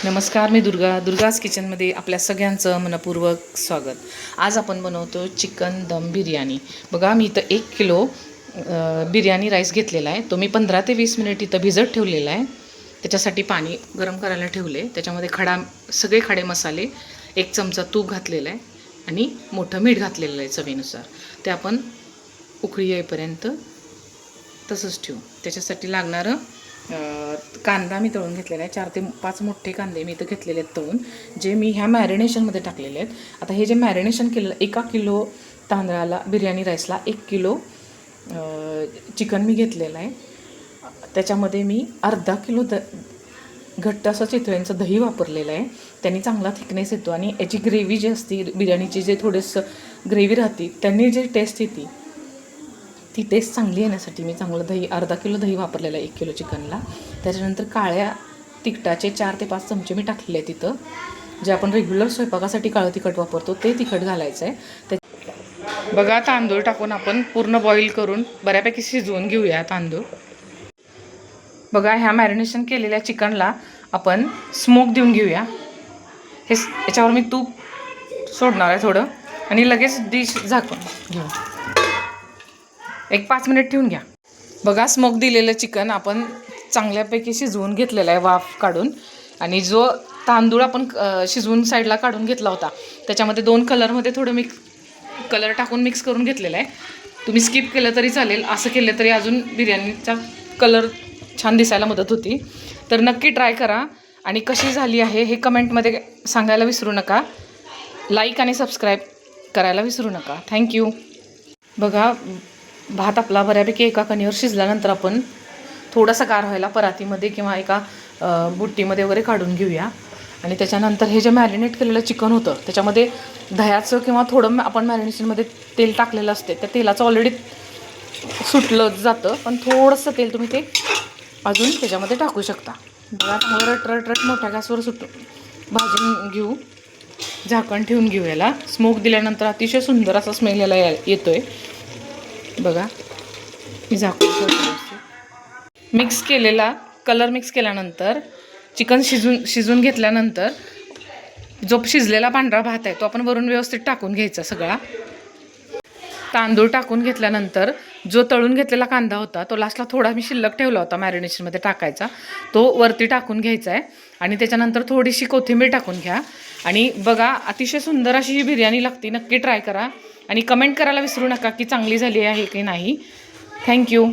नमस्कार, मी दुर्गाज किचनमध्ये आपल्या सगळ्यांचं मनपूर्वक स्वागत. आज आपण बनवतो चिकन दम बिर्याणी. बघा, मी इथं 1 किलो बिर्याणी राईस घेतलेला आहे. तो मी 15 ते 20 मिनिट इथं भिजत ठेवलेला आहे. त्याच्यासाठी पाणी गरम करायला ठेवले. त्याच्यामध्ये सगळे खडे मसाले, 1 चमचा तूप घातलेला आहे आणि मोठं मीठ घातलेलं आहे चवीनुसार. ते आपण उकळी येईपर्यंत तसंच ठेवू. त्याच्यासाठी लागणारं कांदा मी तळून घेतलेला आहे. 4 ते 5 मोठे कांदे मी इथं घेतलेले आहेत तळून, जे मी ह्या मॅरिनेशनमध्ये टाकलेले आहेत. आता हे जे मॅरिनेशन केलेलं 1 किलो तांदळाला, बिर्याणी राईसला 1 किलो चिकन मी घेतलेलं आहे. त्याच्यामध्ये मी अर्धा किलो घट्ट असं चितळ्यांचं दही वापरलेलं आहे. त्यांनी चांगला थिकनेस येतो आणि याची ग्रेव्ही जी असते बिर्याणीची, जे थोडंसं ग्रेव्ही राहते, त्यांनी जे टेस्ट येते ती टेस्ट चांगली येण्यासाठी मी चांगलं अर्धा किलो दही वापरलेलं आहे 1 किलो चिकनला. त्याच्यानंतर काळ्या तिखटाचे 4 ते 5 चमचे मी टाकलेले आहेत तिथं. जे आपण रेग्युलर स्वयंपाकासाठी काळं तिखट वापरतो ते तिखट घालायचं आहे. बघा, तांदूळ टाकून आपण पूर्ण बॉईल करून बऱ्यापैकी शिजवून घेऊया तांदूळ. बघा, ह्या मॅरिनेशन केलेल्या चिकनला आपण स्मोक देऊन घेऊया. याच्यावर मी तूप सोडणार आहे थोडं आणि लगेच डिश झाकून घेऊ. 5 मिनिट ठेवून घ्या. बघा, स्मोक दिलेलं चिकन आपण चांगल्यापैकी शिजवून घेतलेलं आहे वाफ काढून. आणि जो तांदूळ आपण शिजवून साईडला काढून घेतला होता, त्याच्यामध्ये 2 कलरमध्ये थोडं कलर टाकून मिक्स करून घेतलेलं आहे. तुम्ही स्किप केलं तरी चालेल, असं केलं तरी अजून बिर्याणीचा कलर छान दिसायला मदत होती. तर नक्की ट्राय करा आणि कशी झाली आहे हे कमेंटमध्ये सांगायला विसरू नका. लाईक आणि सबस्क्राईब करायला विसरू नका. थँक्यू. बघा, भात आपला बऱ्यापैकी एका कणीवर शिजल्यानंतर आपण थोडासा गार व्हायला परातीमध्ये किंवा एका बुट्टीमध्ये वगैरे काढून घेऊया. आणि त्याच्यानंतर हे जे मॅरिनेट केलेलं चिकन होतं, त्याच्यामध्ये दह्याचं किंवा थोडं आपण मॅरिनेशनमध्ये तेल टाकलेलं असते, त्या तेलाचं ऑलरेडी सुटलं जातं, पण थोडंसं तेल तुम्ही ते अजून त्याच्यामध्ये टाकू शकता. बघा, चांगलं रट मोठ्या गॅसवर भाजून घेऊ. झाकण ठेवून घेऊ. याला स्मोक दिल्यानंतर अतिशय सुंदर असा स्मेल याला येतोय. बघा, मी झाकून मिक्स केल्यानंतर चिकन शिजून घेतल्यानंतर जो शिजलेला पांढरा भात आहे तो आपण वरून व्यवस्थित टाकून घ्यायचा. सगळा तांदूळ टाकून घेतल्यानंतर जो तळून घेतलेला कांदा होता तो लास्टला थोडा मी शिल्लक ठेवला होता मॅरिनेशनमध्ये टाकायचा, तो वरती टाकून घ्यायचा आहे. आणि त्याच्यानंतर थोडीशी कोथिंबीर टाकून घ्या. आणि बघा, अतिशय सुंदर अशी ही बिर्याणी लागते. नक्की ट्राय करा आणि कमेंट करायला विसरू नका की चांगली झाली आहे की नाही. थँक्यू.